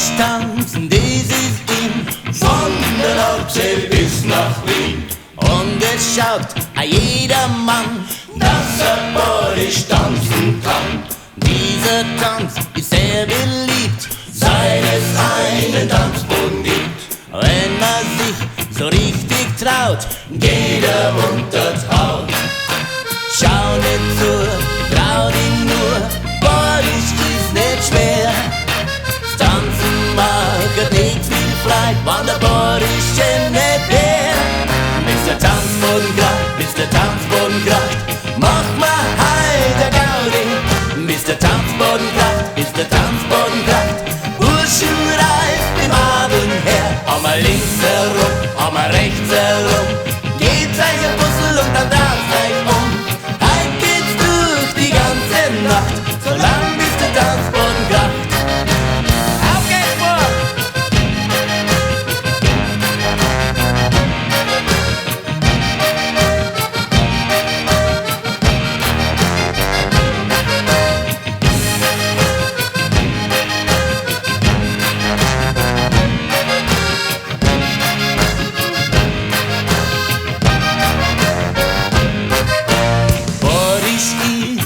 Boris tanzen, das ist in von der Nordsee bis nach Wien. und es schaut a jeder Mann, Dass Boris tanzen kann, dieser Tanz ist sehr beliebt, seit es einen Tanzboden gibt. wenn man sich so richtig traut. Geht unter die Haut. Schau nicht zu, trau dich nur, Boris ist nicht schwer. Das Tanzen macht nicht viel Freude, wann der Boris schon nicht wär. Bis der Tanzboden kracht, bis der Tanzboden kracht, mach mal heiter Gaudi. Bis der Tanzboden kracht, bis der Tanzboden kracht, Burschen reißt im Abend her. Einmal links herum, einmal rechts herum, geht's euch ein Puzzle und dann darf's euch um. Heut geht's durch die ganze Nacht, solang bis der Tanzboden kracht. Auf geht's, Bub!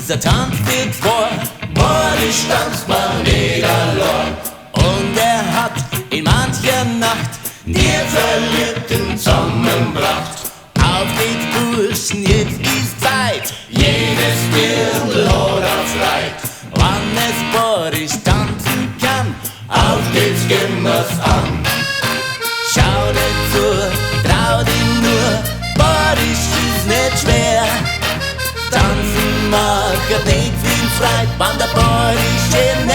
Er tanzt geht vor, Boris tanzt man nicht allein. und er hat in mancher Nacht Die Verliebten zusammenbracht. auf geht's Burschen, jetzt ist Zeit. Jedes Dirndl hat auf Freit. Wann es Boris tanzen kann, Auf geht's, gehen wir's an. schau nicht zu, trau dich nur, Boris ist nicht schwer. Tanzen macht nicht viel Freude, wann der Boris schon